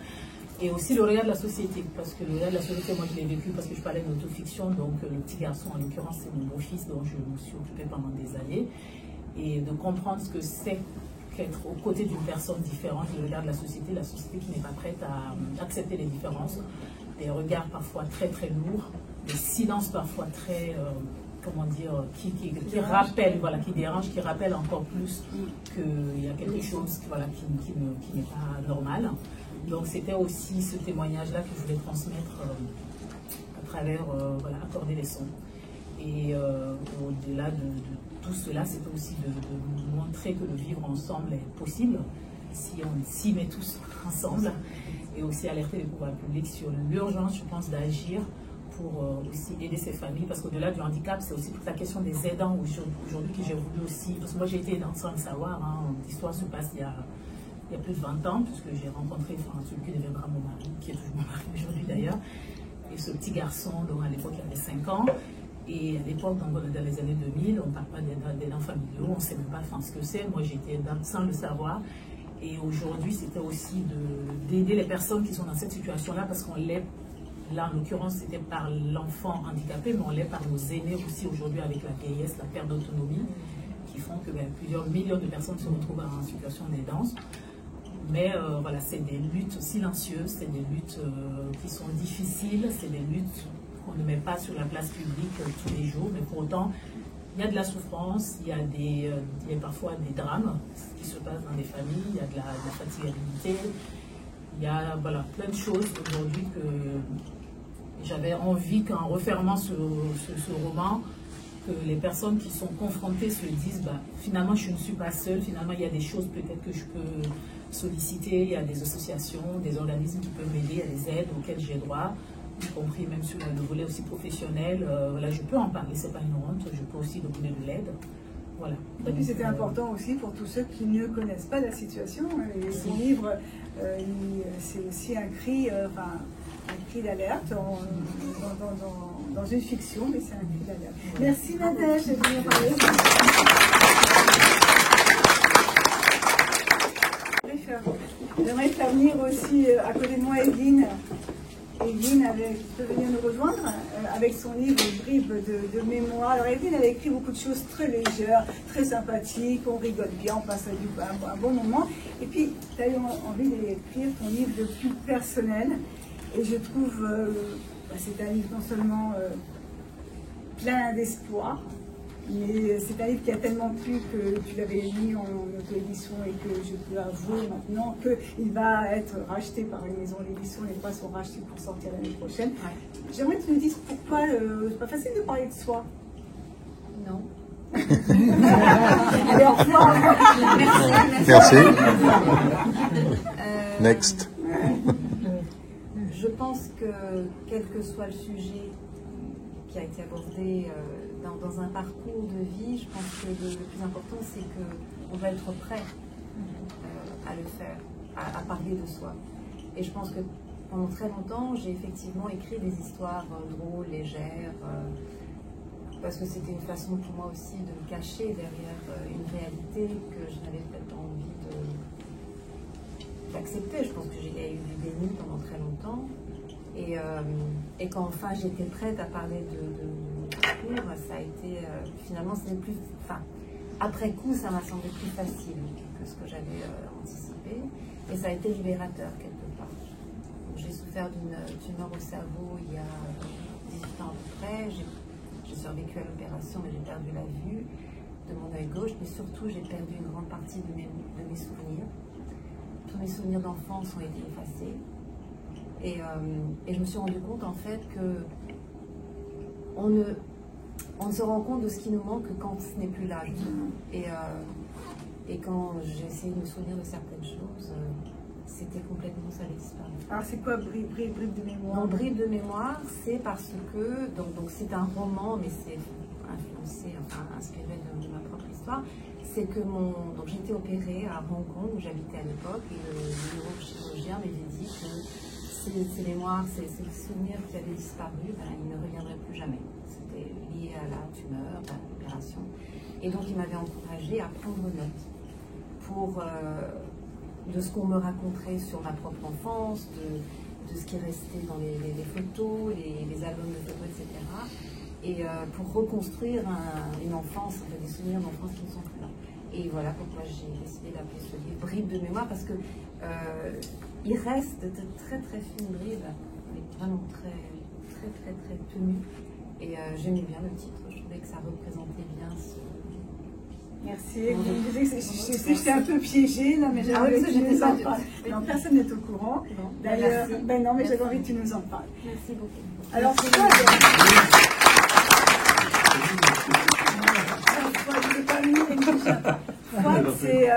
S10: Et aussi le regard de la société, parce que le regard de la société, moi je l'ai vécu parce que je parlais d'autofiction, donc le petit garçon en l'occurrence c'est mon beau-fils dont je me suis occupée pendant des années, et de comprendre ce que c'est qu'être aux côtés d'une personne différente, le regard de la société qui n'est pas prête à accepter les différences, des regards parfois très très lourds, des silences parfois très, comment dire, qui rappellent, voilà, qui dérangent, qui rappellent encore plus qu'il y a quelque chose voilà, qui n'est pas normal. Donc c'était aussi ce témoignage-là que je voulais transmettre à travers voilà, accorder les sons. Et au-delà de tout cela, c'était aussi de montrer que le vivre ensemble est possible si on s'y met tous ensemble, et aussi alerter les pouvoirs publics sur l'urgence, je pense, d'agir pour aussi aider ces familles, parce qu'au-delà du handicap, c'est aussi toute la question des aidants aujourd'hui que j'ai voulu aussi, parce que moi j'ai été aidante sans le savoir, hein, l'histoire se passe il y a plus de 20 ans, puisque j'ai rencontré celui qui deviendra mon mari, qui est toujours mon mari aujourd'hui d'ailleurs, et ce petit garçon, dont à l'époque il avait 5 ans, et à l'époque, dans les années 2000, on ne parle pas d'aidants familiaux, on ne sait même pas ce que c'est, moi j'ai été aidante sans le savoir, et aujourd'hui c'était aussi d'aider les personnes qui sont dans cette situation-là, parce qu'on l'est, là en l'occurrence c'était par l'enfant handicapé, mais on l'est par nos aînés aussi aujourd'hui avec la vieillesse, la perte d'autonomie, qui font que plusieurs millions de personnes se retrouvent en situation d'aidance. Mais voilà, c'est des luttes silencieuses, c'est des luttes qui sont difficiles, c'est des luttes qu'on ne met pas sur la place publique tous les jours, mais pour autant, il y a de la souffrance, il y a parfois des drames qui se passent dans les familles, il y a de la fatigabilité, il y a voilà, plein de choses aujourd'hui que j'avais envie qu'en refermant ce roman, que les personnes qui sont confrontées se disent finalement je ne suis pas seule, finalement il y a des choses peut-être que je peux solliciter, il y a des associations, des organismes qui peuvent m'aider, il y a des aides auxquelles j'ai droit, y compris même sur le volet aussi professionnel. Là je peux en parler, c'est pas une honte, je peux aussi donner de l'aide. Voilà.
S1: Et puis c'était important aussi pour tous ceux qui ne connaissent pas la situation. Et son livre, c'est aussi un cri d'alerte dans une fiction, mais c'est un cri d'alerte. Merci Nadège de venir parler. J'aimerais faire venir aussi à côté de moi Evelyne. Evelyne peut venir nous rejoindre avec son livre Bribes de mémoire. Alors Evelyne avait écrit beaucoup de choses très légères, très sympathiques, on rigole bien, on passe un bon moment. Et puis tu as eu envie d'écrire ton livre le plus personnel. Et je trouve c'est un livre non seulement plein d'espoir, Mais c'est un livre qui a tellement plu que tu l'avais mis en auto-édition et que je peux avouer maintenant qu'il va être racheté par une maison d'édition. Les droits sont rachetés pour sortir l'année prochaine. Ouais. J'aimerais que tu nous dises pourquoi c'est pas facile de parler de soi.
S6: Non.
S1: Allez, au revoir.
S3: Merci. Next.
S11: Je pense que quel que soit le sujet qui a été abordé dans un parcours de vie, je pense que le plus important, c'est qu'on doit être prêt à le faire, à parler de soi. Et je pense que pendant très longtemps, j'ai effectivement écrit des histoires drôles, légères, parce que c'était une façon pour moi aussi de me cacher derrière une réalité que je n'avais peut-être pas envie d'accepter. Je pense qu'il y a eu du déni pendant très longtemps. Et quand enfin j'étais prête à parler de mon parcours, ça a été finalement c'était plus. Enfin, après coup, ça m'a semblé plus facile que ce que j'avais anticipé. Et ça a été libérateur quelque part. J'ai souffert d'une tumeur au cerveau il y a 18 ans à peu près. J'ai survécu à l'opération, mais j'ai perdu la vue de mon œil gauche. Mais surtout, j'ai perdu une grande partie de mes souvenirs. Tous mes souvenirs d'enfance ont été effacés. Et je me suis rendu compte en fait que on ne se rend compte de ce qui nous manque que quand ce n'est plus là, justement. Et quand j'ai essayé de me souvenir de certaines choses, c'était complètement, ça avait disparu.
S1: Alors c'est quoi bribe de mémoire?
S11: Non, bribe de mémoire, c'est parce que, donc c'est un roman, mais c'est influencé, enfin inspiré de ma propre histoire. C'est que donc j'ai été opérée à Hong Kong, où j'habitais à l'époque, et le neurochirurgien m'avait dit que ces mémoires, ces souvenirs qui avaient disparu, ils ne reviendraient plus jamais. C'était lié à la tumeur, à l'opération. Et donc il m'avait encouragée à prendre note de ce qu'on me raconterait sur ma propre enfance, de ce qui restait dans les photos, les albums de photos, etc. Et pour reconstruire une enfance, des souvenirs d'enfance qui ne sont plus là. Et voilà pourquoi j'ai décidé d'appeler ce livre Bribes de mémoire, parce que il reste de très très fines bribes, mais vraiment très très très très tenues. Et j'aimais bien le titre, je trouvais que ça représentait bien ce...
S1: Merci. Je sais que j'étais un peu piégée là, mais j'avais envie que tu nous en parles. Non, personne n'est au courant. D'ailleurs, non, mais j'avais envie que tu nous en parles.
S11: Merci beaucoup.
S1: Alors, c'est Fouad, c'est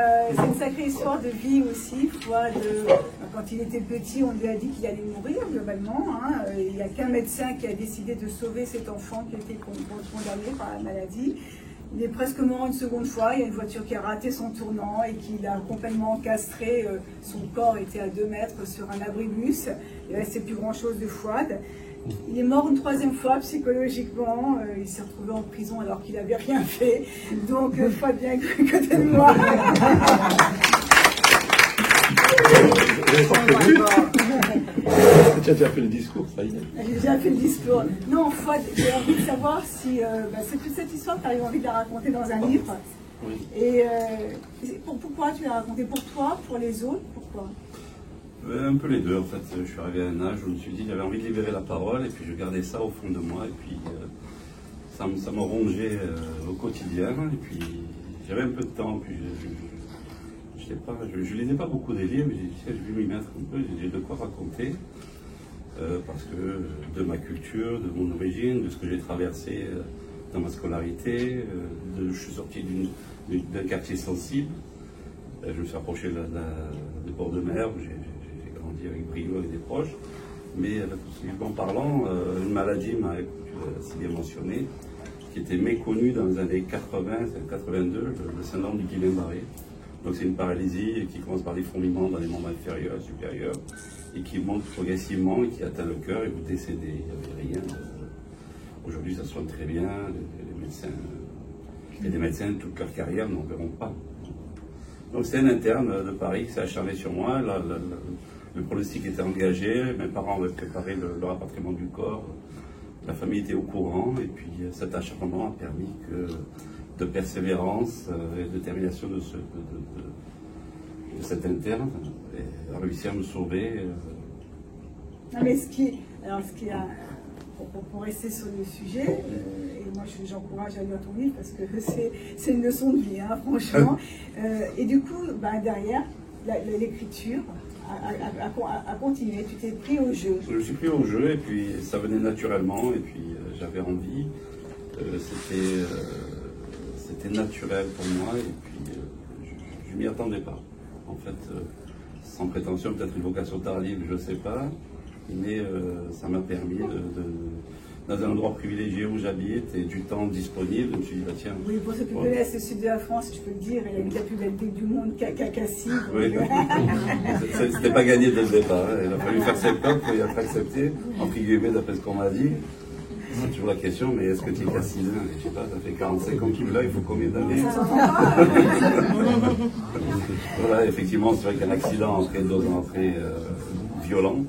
S1: une sacrée histoire de vie aussi. Fouad, quand il était petit, on lui a dit qu'il allait mourir globalement. Hein. Il n'y a qu'un médecin qui a décidé de sauver cet enfant qui était condamné par la maladie. Il est presque mort une seconde fois. Il y a une voiture qui a raté son tournant et qui l'a complètement encastré. Son corps était à 2 mètres sur un abribus. Il ne restait plus grand-chose de Fouad. Il est mort une 3e fois psychologiquement. Il s'est retrouvé en prison alors qu'il n'avait rien fait. Donc, Fouad bien cru côté de moi.
S12: Tu as déjà fait le discours, ça y est.
S1: J'ai déjà fait le discours. Non, Fouad, j'ai envie de savoir si c'est toute cette histoire, tu as eu envie de la raconter dans un livre.
S12: Oui.
S1: Et pourquoi tu l'as raconté? Pour toi, pour les autres? Pourquoi?
S12: Un peu les deux, en fait. Je suis arrivé à un âge où je me suis dit j'avais envie de libérer la parole, et puis je gardais ça au fond de moi, et puis ça me rongeait au quotidien, et puis j'avais un peu de temps, puis je sais pas, je lisais pas beaucoup des livres, mais j'ai dit, je vais m'y mettre un peu, j'ai de quoi raconter, parce que de ma culture, de mon origine, de ce que j'ai traversé dans ma scolarité, je suis sorti d'un quartier sensible, je me suis approché des bords de mer, où j'ai grandi avec brio, avec des proches, mais positivement parlant, une maladie m'a si bien mentionné, qui était méconnue dans les années 80, 82, le syndrome du Guillain-Barré. Donc c'est une paralysie qui commence par des fourmillements dans les membres inférieurs et supérieurs et qui monte progressivement et qui atteint le cœur et vous décédez. Il n'y avait rien. Aujourd'hui ça se soigne très bien. Les médecins, il y a des médecins toute leur carrière n'en verront pas. Donc c'est un interne de Paris qui s'est acharné sur moi. Le pronostic était engagé. Mes parents avaient préparé le rapatriement du corps. La famille était au courant et puis cet acharnement a permis de persévérance et de détermination de cet interne et a réussi à me sauver.
S1: Non mais pour rester sur le sujet, et moi j'encourage à lire ton livre parce que c'est une leçon de vie, hein, franchement. Et du coup, derrière, l'écriture a continué, tu t'es pris au jeu.
S12: Je me suis pris au jeu et puis ça venait naturellement et puis j'avais envie. C'était naturel pour moi et puis je ne m'y attendais pas. En fait, sans prétention, peut-être une vocation tardive, je ne sais pas, mais ça m'a permis dans un endroit privilégié où j'habite et du temps disponible, je me suis dit, tiens...
S1: Oui, pour ceux qui connaissent le sud de la France, je peux le dire, il y a la plus belle ville du monde, Cassis.
S12: Oui, c'était pas gagné dès le départ, hein. Il a fallu faire septembre pour y être accepté, entre guillemets, d'après ce qu'on m'a dit. C'est toujours la question, mais est-ce que tu es cassidin? Je sais pas, ça fait 45 ans qu'il est là, il faut combien d'années? Voilà, effectivement, c'est vrai qu'un accident après 2 ans après, violent,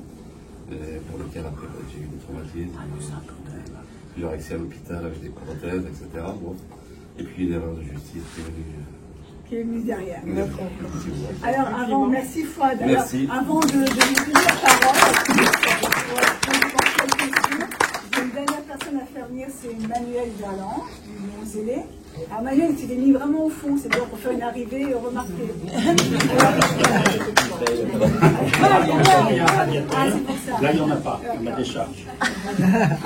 S12: pour lequel après j'ai eu des traumatismes, plusieurs accès à l'hôpital avec des prothèses, etc. Bon. Et puis une erreur de justice
S1: qui est venue derrière. Alors, avant, merci Fouad.
S12: Merci.
S1: Avant de lui donner la parole, une dernière personne à faire venir, c'est Manuel Galland, du Mont-Zélé. Alors Manuel, tu t'es mis vraiment au fond, c'est-à-dire pour faire une arrivée remarquée.
S13: Là, il n'y en a pas, on a des charges.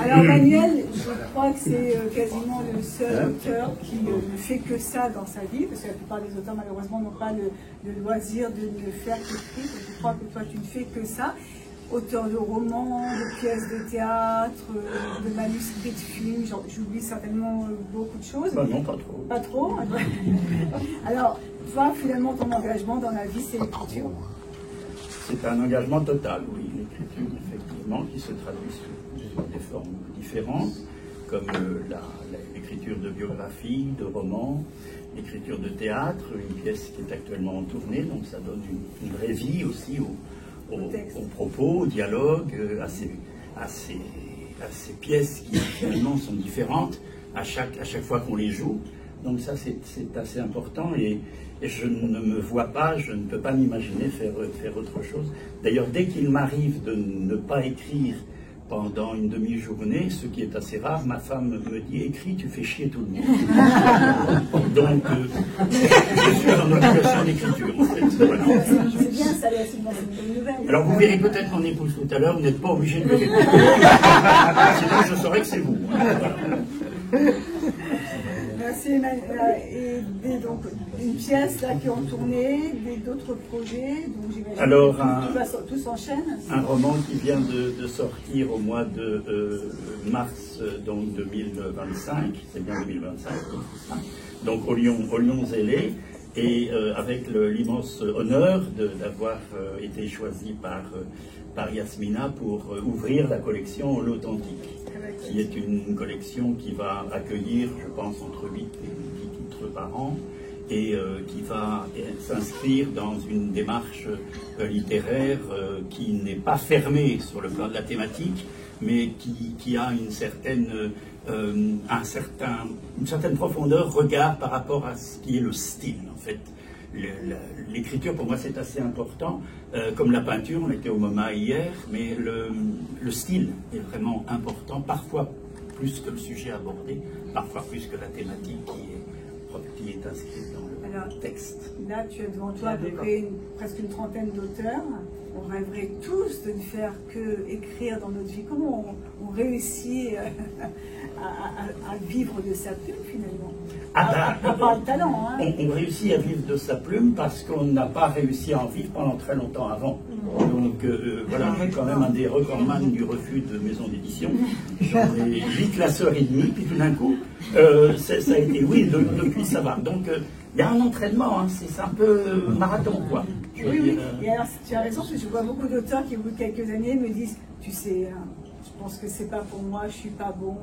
S1: Alors Manuel, je crois que c'est quasiment le seul auteur qui ne fait que ça dans sa vie, parce que la plupart des auteurs, malheureusement, n'ont pas le loisir de ne faire qu'écrire. Je crois que toi, tu ne fais que ça. Auteur de romans, de pièces de théâtre, de manuscrits de films, j'oublie certainement beaucoup de choses.
S13: Non, pas trop.
S1: Pas trop. Alors, toi, finalement, ton engagement dans la vie, c'est l'écriture.
S13: C'est un engagement total, oui. L'écriture, effectivement, qui se traduit sous des formes différentes, comme l'écriture de biographie, de romans, l'écriture de théâtre, une pièce qui est actuellement en tournée, donc ça donne une vraie vie aussi aux propos, au dialogue, à ces pièces qui finalement sont différentes à chaque fois qu'on les joue. Donc ça c'est assez important et je ne me vois pas, je ne peux pas m'imaginer faire autre chose. D'ailleurs, dès qu'il m'arrive de ne pas écrire pendant une demi-journée, ce qui est assez rare, ma femme me dit « Écris, tu fais chier tout le monde ». Donc, je suis en obligation d'écriture, en fait. Voilà.
S1: C'est bien, ça, c'est une bonne nouvelle.
S13: Alors, vous verrez peut-être mon épouse tout à l'heure, vous n'êtes pas obligé de le répéter. Sinon, je saurais que c'est vous. Voilà.
S1: Merci, et donc une pièce là qui est en tournée, d'autres projets, donc j'imagine
S13: alors,
S1: tout s'enchaîne.
S13: Un roman qui vient de sortir au mois de mars donc 2025, c'est bien 2025, donc au Lyon-Zélé, et avec l'immense honneur d'avoir été choisi par Yasmina pour ouvrir la collection L'Authentique, qui est une collection qui va accueillir, je pense, entre 8 et 10 titres par an, et qui va s'inscrire dans une démarche littéraire qui n'est pas fermée sur le plan de la thématique, mais qui a une certaine profondeur, regard par rapport à ce qui est le style, en fait. L'écriture, pour moi, c'est assez important. Comme la peinture, on était au MoMA hier, mais le style est vraiment important, parfois plus que le sujet abordé, parfois plus que la thématique qui est inscrite dans le texte.
S1: Là, tu as devant toi à peu près presque une trentaine d'auteurs. On rêverait tous de ne faire que écrire dans notre vie. Comment on réussit à vivre de sa plume, finalement? À part le talent. Hein.
S13: On réussit à vivre de sa plume parce qu'on n'a pas réussi à en vivre pendant très longtemps avant. Donc voilà, j'ai quand même un des recordman du refus de maison d'édition. J'en ai 8 classeurs et demi, puis tout d'un coup, ça a été, oui, depuis ça va. Donc il y a un entraînement, hein, c'est un peu marathon, quoi.
S1: Oui. Et alors, tu as raison, parce que je vois beaucoup d'auteurs qui, au bout de quelques années, me disent, tu sais, je pense que c'est pas pour moi, je suis pas bon,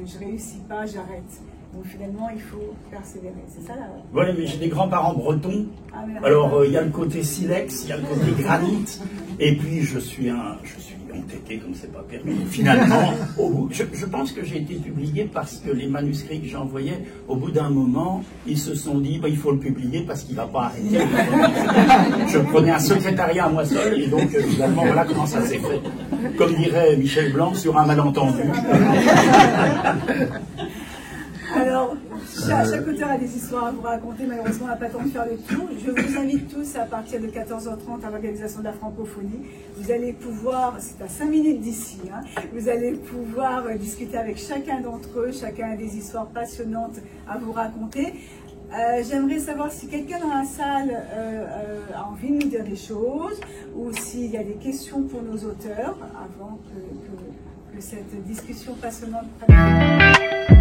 S1: je réussis pas, j'arrête. Donc finalement, il faut persévérer. C'est ça là.
S13: Voilà, mais j'ai des grands-parents bretons. Alors, il y a le côté silex, il y a le côté granit, et puis je suis entêté comme c'est pas permis. Finalement, je pense que j'ai été publié parce que les manuscrits que j'envoyais, au bout d'un moment, ils se sont dit, il faut le publier parce qu'il va pas arrêter. Je prenais un secrétariat à moi seul, et donc finalement, voilà comment ça s'est fait. Comme dirait Michel Blanc, sur un malentendu.
S1: Alors, chaque auteur a des histoires à vous raconter. Malheureusement, on n'a pas le temps de faire le tour. Je vous invite tous à partir de 14h30 à l'organisation de la francophonie. Vous allez pouvoir, c'est à 5 minutes d'ici, hein, vous allez pouvoir discuter avec chacun d'entre eux. Chacun a des histoires passionnantes à vous raconter. J'aimerais savoir si quelqu'un dans la salle a envie de nous dire des choses ou s'il y a des questions pour nos auteurs avant que cette discussion passionnante prenne.